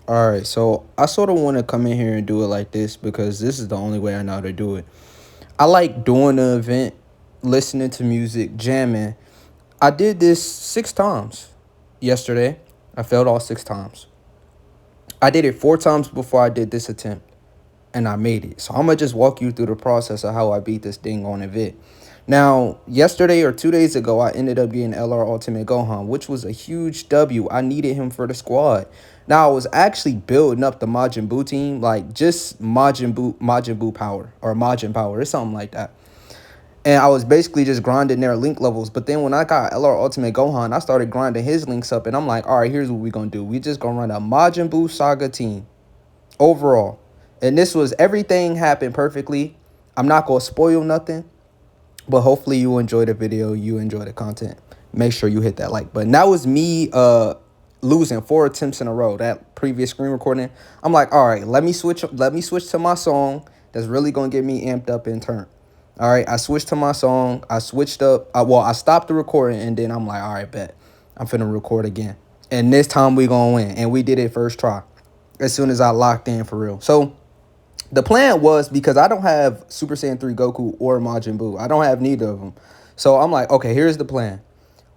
All right, so I sort of want to come in here and do it like this because this is the only way I know how to do it. I like doing the event, listening to music, jamming. I did this 6 times yesterday. I failed all 6 times. I did it 4 times before I did this attempt, and I made it. So I'm gonna just walk you through the process of how I beat this thing on event. Now, yesterday or 2 days ago, I ended up getting LR Ultimate Gohan, which was a huge W. I needed him for the squad. Now, I was actually building up the Majin Buu team, like just Majin Buu power or Majin power or something like that. And I was basically just grinding their link levels. But then when I got LR Ultimate Gohan, I started grinding his links up. And I'm like, all right, here's what we're going to do. We just going to run a Majin Buu Saga team overall. And this was everything happened perfectly. I'm not going to spoil nothing. But hopefully you enjoy the video, you enjoy the content. Make sure you hit that like button. That was me losing 4 attempts in a row. That previous screen recording. I'm like, all right, let me switch to my song that's really gonna get me amped up in turn. All right, I switched to my song. I switched up. I stopped the recording and then I'm like, all right, bet. I'm finna record again. And this time we gonna win. And we did it first try. As soon as I locked in for real. So the plan was because I don't have Super Saiyan 3 Goku or Majin Buu. I don't have neither of them. So I'm like, okay, here's the plan.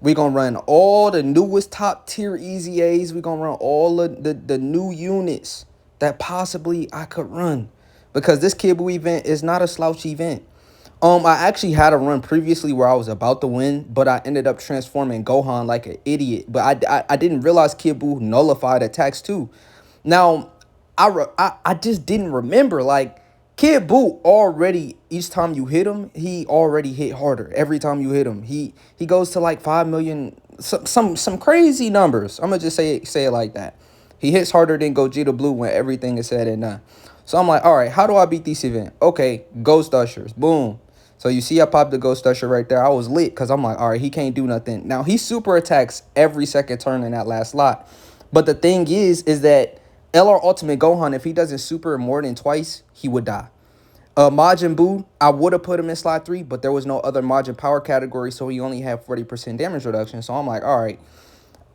We're going to run all the newest top tier Easy A's. We're going to run all of the new units that possibly I could run. Because this Kid Buu event is not a slouch event. I actually had a run previously where I was about to win, but I ended up transforming Gohan like an idiot. But I didn't realize Kid Buu nullified attacks too. Now, I just didn't remember. Like, Kid Buu already, each time you hit him, he already hit harder. Every time you hit him, he goes to like 5 million, some crazy numbers. I'm gonna just say it like that. He hits harder than Gogeta Blue when everything is said and done. So I'm like, all right, how do I beat this event? Okay, Ghost Ushers, boom. So you see I popped the Ghost Usher right there. I was lit because I'm like, all right, he can't do nothing. Now, he super attacks every second turn in that last slot. But the thing is that LR Ultimate Gohan, if he doesn't super more than twice, he would die. Majin Buu, I would have put him in slot 3, but there was no other Majin power category, so he only had 40% damage reduction. So I'm like, all right,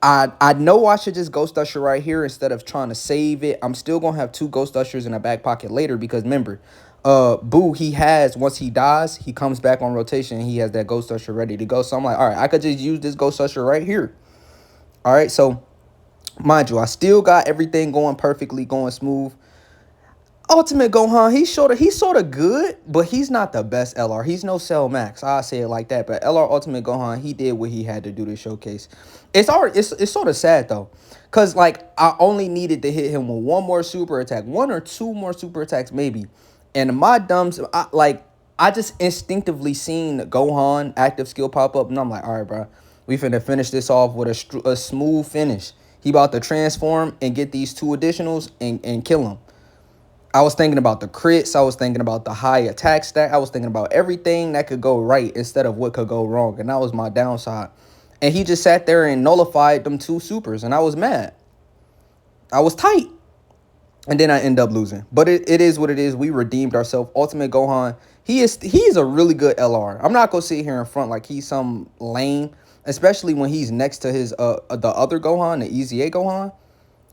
I know I should just Ghost Usher right here instead of trying to save it. I'm still going to have 2 Ghost Ushers in a back pocket later because remember, Buu, he has, once he dies, he comes back on rotation. He has that Ghost Usher ready to go. So I'm like, all right, I could just use this Ghost Usher right here. All right, so mind you, I still got everything going perfectly, going smooth. Ultimate Gohan, he's sort of good, but he's not the best LR. He's no Cell Max. I say it like that. But LR Ultimate Gohan, he did what he had to do to showcase. It's sort of sad though, cause like I only needed to hit him with one more super attack, 1 or 2 more super attacks maybe, and my dumbs, I just instinctively seen Gohan active skill pop up, and I'm like, all right, bro, we finna finish this off with a smooth finish. He about to transform and get these 2 additionals and kill him. I was thinking about the crits. I was thinking about the high attack stack. I was thinking about everything that could go right instead of what could go wrong. And that was my downside. And he just sat there and nullified them 2 supers. And I was mad. I was tight. And then I end up losing. But it is what it is. We redeemed ourselves. Ultimate Gohan, he's a really good LR. I'm not going to sit here in front like he's some lame. Especially when he's next to his the other Gohan, the Easy A Gohan.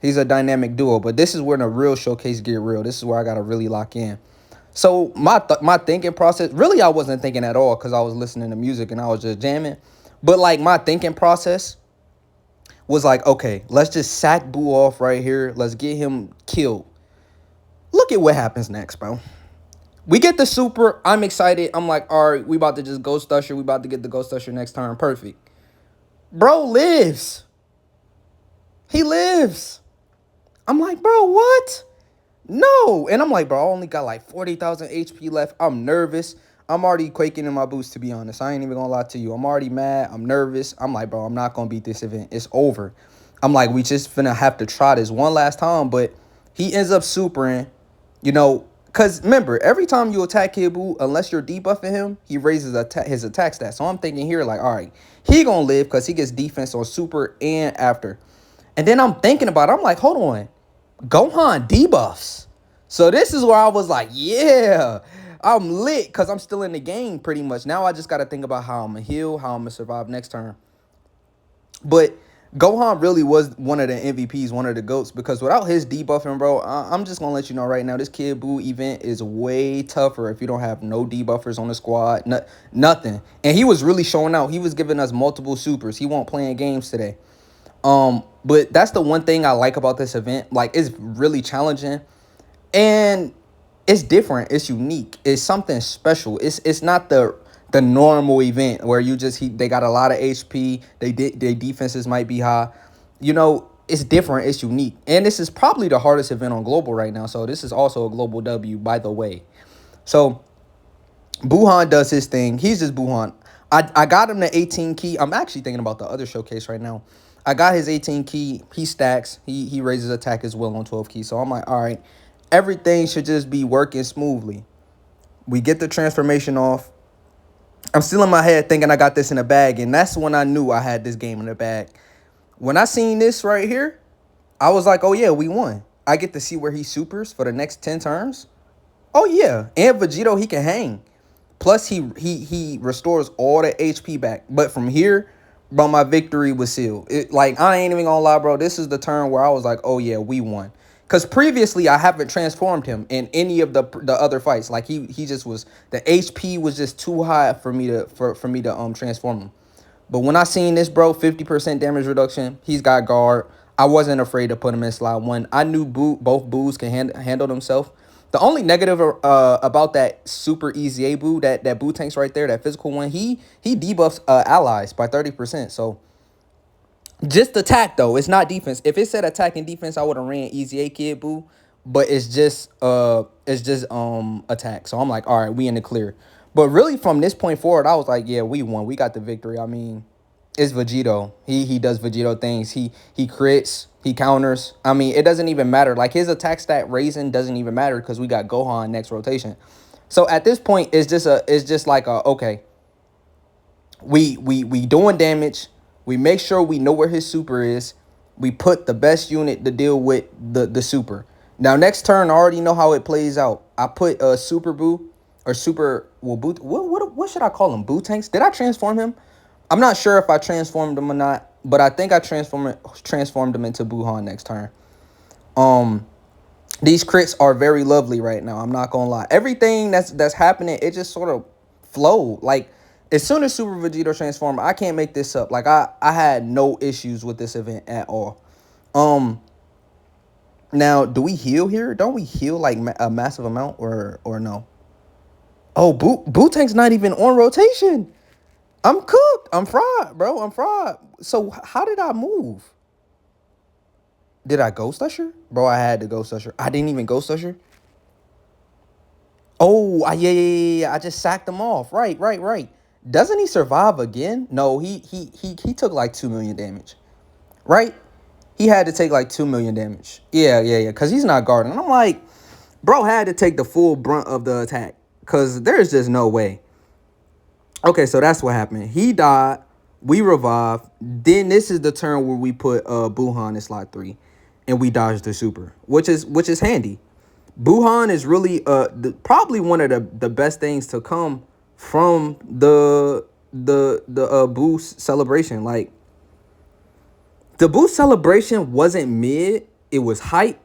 He's a dynamic duo, but this is where the real showcase get real. This is where I got to really lock in. So my thinking process, really I wasn't thinking at all because I was listening to music and I was just jamming. But like my thinking process was like, okay, let's just sack Boo off right here. Let's get him killed. Look at what happens next, bro. We get the super. I'm excited. I'm like, all right, we about to just Ghost Usher. We about to get the Ghost Usher next turn. Perfect. Bro lives. He lives. I'm like, bro, what? No. And I'm like, bro, I only got like 40,000 HP left. I'm nervous. I'm already quaking in my boots, to be honest. I ain't even gonna lie to you. I'm already mad. I'm nervous. I'm like, bro, I'm not gonna beat this event. It's over. I'm like, we just finna have to try this one last time. But he ends up supering, because remember, every time you attack Kid Buu, unless you're debuffing him, he raises his attack stat. So I'm thinking here, like, all right, he gonna live because he gets defense on super and after. And then I'm thinking about it. I'm like, hold on. Gohan debuffs. So this is where I was like, yeah, I'm lit because I'm still in the game pretty much. Now I just got to think about how I'm going to heal, how I'm going to survive next turn. But Gohan really was one of the MVPs, one of the GOATs, because without his debuffing, bro, I'm just gonna let you know right now, this Kid Buu event is way tougher if you don't have no debuffers on the squad, nothing. And he was really showing out. He was giving us multiple supers. He won't playing games today. But that's the one thing I like about this event. Like, it's really challenging, and it's different. It's unique. It's something special. It's not the normal event where you just they got a lot of HP. Their defenses might be high. It's different. It's unique, and this is probably the hardest event on global right now. So this is also a global W, by the way. So Buhan does his thing. He's just Buhan. I got him the 18 key. I'm actually thinking about the other showcase right now. I got his 18 key. He stacks. He raises attack as well on 12 key. So I'm like, all right, everything should just be working smoothly. We get the transformation off. I'm still in my head thinking I got this in the bag, and that's when I knew I had this game in the bag. When I seen this right here, I was like, oh yeah, we won. I get to see where he supers for the next 10 turns. Oh yeah, and Vegito, he can hang. Plus, he restores all the HP back. But from here, bro, my victory was sealed. Like, I ain't even gonna lie, bro. This is the turn where I was like, oh yeah, we won. Because previously, I haven't transformed him in any of the other fights. Like, he just was, the HP was just too high for me to transform him. But when I seen this, bro, 50% damage reduction, he's got guard. I wasn't afraid to put him in slot 1. I knew both Boos can handle themselves. The only negative about that super easy A Boo, that Boo tanks right there, that physical one, he debuffs allies by 30%. So just attack though. It's not defense. If it said attack and defense, I would have ran easy A Kid Boo. But it's just attack. So I'm like, all right, we in the clear. But really from this point forward, I was like, yeah, we won. We got the victory. I mean, it's Vegito. He does Vegito things. He crits. He counters. I mean, it doesn't even matter. Like, his attack stat raising doesn't even matter because we got Gohan next rotation. So at this point, it's just like okay. We doing damage. We make sure we know where his super is. We put the best unit to deal with the super. Now next turn, I already know how it plays out. I put a super Boo or super Boo. What should I call him? Boo tanks? Did I transform him? I'm not sure if I transformed him or not, but I think I transformed him into Buhan next turn. These crits are very lovely right now. I'm not gonna lie. Everything that's happening, it just sort of flowed. Like, as soon as Super Vegito transformed, I can't make this up. Like, I had no issues with this event at all. Now, do we heal here? Don't we heal like a massive amount or no? Oh, Boo Tank's not even on rotation. I'm cooked. I'm fried, bro. I'm fried. So how did I move? Did I Ghost Usher? Bro, I had to Ghost Usher. I didn't even Ghost Usher. Oh, yeah. I just sacked him off. Right. Doesn't he survive again? No, he took like 2 million damage. Right? He had to take like 2 million damage. Yeah. Because he's not guarding. And I'm like, bro had to take the full brunt of the attack. Because there's just no way. Okay, so that's what happened. He died. We revived. Then this is the turn where we put Buhan in slot 3. And we dodged the super. Which is handy. Buhan is really probably one of the best things to come from the Boost celebration. Like, the Boost celebration wasn't mid. It was hype.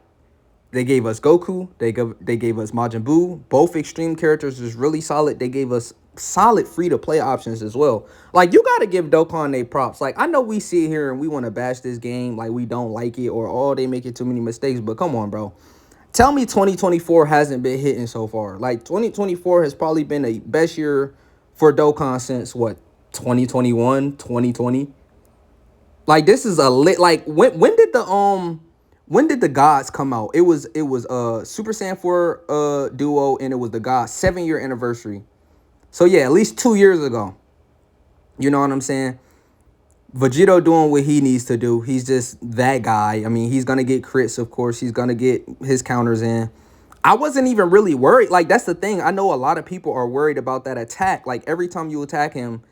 They gave us Goku. They gave us Majin Buu. Both extreme characters is really solid. They gave us solid free-to-play options as well. Like, you got to give Dokkan their props. Like, I know we sit here and we want to bash this game like we don't like it or, oh, they making too many mistakes. But come on, bro. Tell me 2024 hasn't been hitting so far. Like, 2024 has probably been the best year for Dokkan since, what, 2021, 2020? Like, this is a lit... Like, when did the gods come out? It was Super Saiyan 4 duo, and it was the gods 7-year anniversary. So yeah, at least 2 years ago. You know what I'm saying? Vegito doing what he needs to do. He's just that guy. I mean, he's gonna get crits, of course. He's gonna get his counters in. I wasn't even really worried. Like, that's the thing. I know a lot of people are worried about that attack. Like, every time you attack him,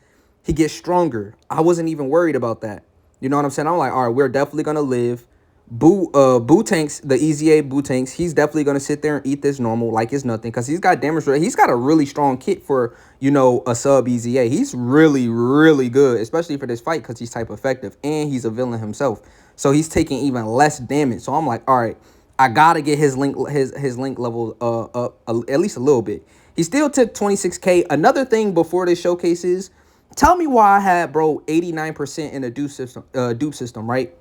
he gets stronger. I wasn't even worried about that. You know what I'm saying? I'm like, all right, we're definitely gonna live. Boo Tanks, the Easy A Boo Tanks, he's definitely gonna sit there and eat this normal like it's nothing because he's got damage rate. He's got a really strong kit for a sub Easy A. He's really good, especially for this fight because he's type effective and he's a villain himself. So he's taking even less damage. So I'm like, all right, I gotta get his link level up at least a little bit. He still took 26K. Another thing before this showcase is, tell me why I had bro 89% in the dupe system, right?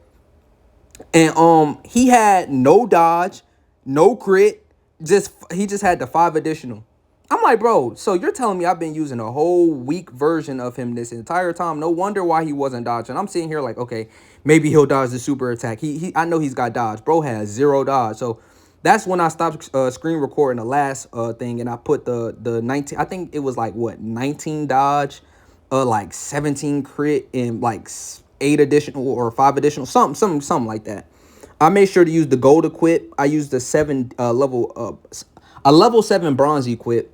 And he had no dodge, no crit, he just had the 5 additional. I'm like, bro, so you're telling me I've been using a whole weak version of him this entire time. No wonder why he wasn't dodging. I'm sitting here like, okay, maybe he'll dodge the super attack. I know he's got dodge. Bro has 0 dodge. So that's when I stopped screen recording the last thing, and I put the 19. I think it was like what 19 dodge, like 17 crit, and like 8 additional or 5 additional, something like that. I made sure to use the gold equip. I used the a level 7 bronze equip,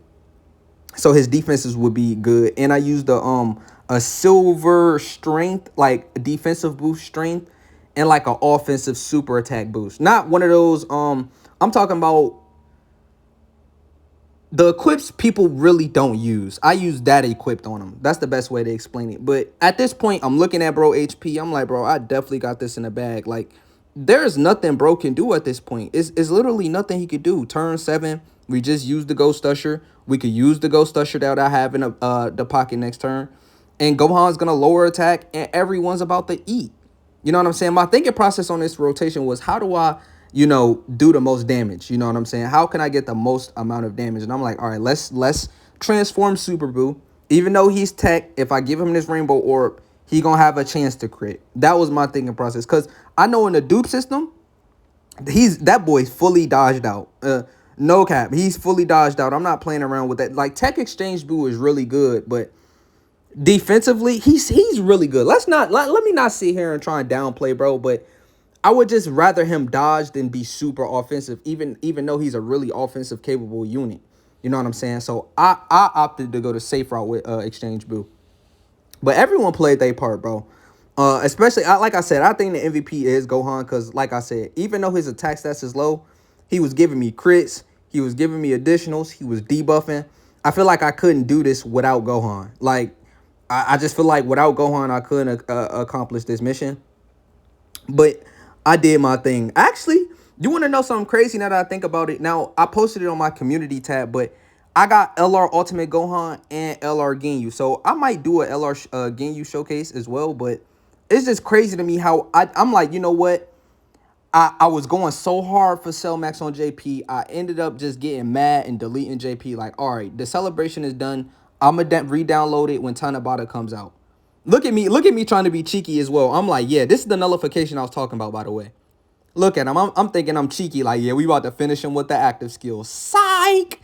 so his defenses would be good. And I used the a silver strength, like defensive boost strength, and like an offensive super attack boost. Not one of those I'm talking about the equips people really don't use. I use that equipped on them. That's the best way to explain it. But at this point, I'm looking at bro HP. I'm like, bro, I definitely got this in the bag. Like, there's nothing bro can do at this point. It's literally nothing he could do. Turn 7, we just used the Ghost Usher. We could use the Ghost Usher that I have in the pocket next turn. And Gohan's going to lower attack, and everyone's about to eat. You know what I'm saying? My thinking process on this rotation was, how do I do the most damage? You know what I'm saying? How can I get the most amount of damage? And I'm like, all right, let's transform Super Boo. Even though he's tech, if I give him this rainbow orb, he gonna have a chance to crit. That was my thinking process. Cause I know in the dupe system, that boy's fully dodged out. No cap, he's fully dodged out. I'm not playing around with that. Like, tech exchange Boo is really good, but defensively, he's really good. Let me not sit here and try and downplay, bro, but I would just rather him dodge than be super offensive, even though he's a really offensive capable unit. You know what I'm saying? So I opted to go the safe route with Exchange Boo. But everyone played their part, bro. Especially, like I said, I think the MVP is Gohan because, like I said, even though his attack stats is low, he was giving me crits. He was giving me additionals. He was debuffing. I feel like I couldn't do this without Gohan. Like, I just feel like without Gohan, I couldn't accomplish this mission. But I did my thing. Actually, you want to know something crazy now that I think about it? Now, I posted it on my community tab, but I got LR Ultimate Gohan and LR Ginyu. So I might do a LR Ginyu showcase as well, but it's just crazy to me how I'm like, you know what? I was going so hard for Cell Max on JP. I ended up just getting mad and deleting JP. Like, all right, the celebration is done. I'm going to re-download it when Tanabata comes out. Look at me trying to be cheeky as well. I'm like, yeah, this is the nullification I was talking about, by the way. Look at him. I'm thinking I'm cheeky. Like, yeah, we about to finish him with the active skill. Psych!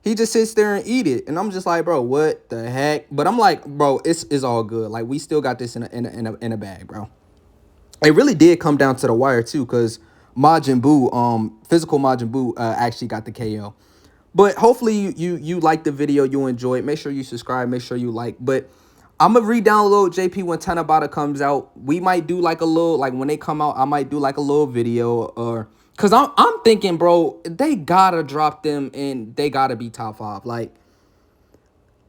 He just sits there and eat it. And I'm just like, bro, what the heck? But I'm like, bro, it's all good. Like, we still got this in a bag, bro. It really did come down to the wire, too, because Majin Buu, physical Majin Buu actually got the KO. But hopefully you like the video, you enjoy it. Make sure you subscribe, make sure you like. But I'm gonna re-download JP when Tanabata comes out. We might do like a little, like when they come out, I might do like a little video, or cause I'm thinking, bro, they gotta drop them and they gotta be top 5. Like,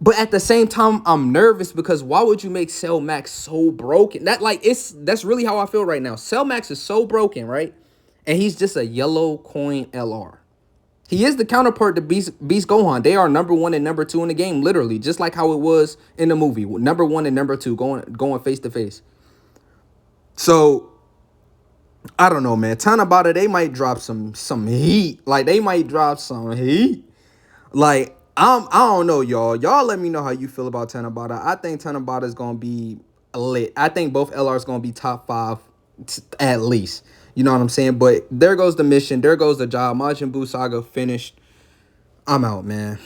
but at the same time, I'm nervous because why would you make Cell Max so broken? That's really how I feel right now. Cell Max is so broken, right? And he's just a yellow coin LR. He is the counterpart to Beast Gohan. They are #1 and #2 in the game, literally, just like how it was in the movie. #1 and #2 going face to face. So I don't know, man. Tanabata, they might drop some heat. Like, they might drop some heat. Like, I don't know, y'all. Y'all let me know how you feel about Tanabata. I think Tanabata is gonna be lit. I think both LRs gonna be top 5 at least. You know what I'm saying? But there goes the mission. There goes the job. Majin Buu Saga finished. I'm out, man.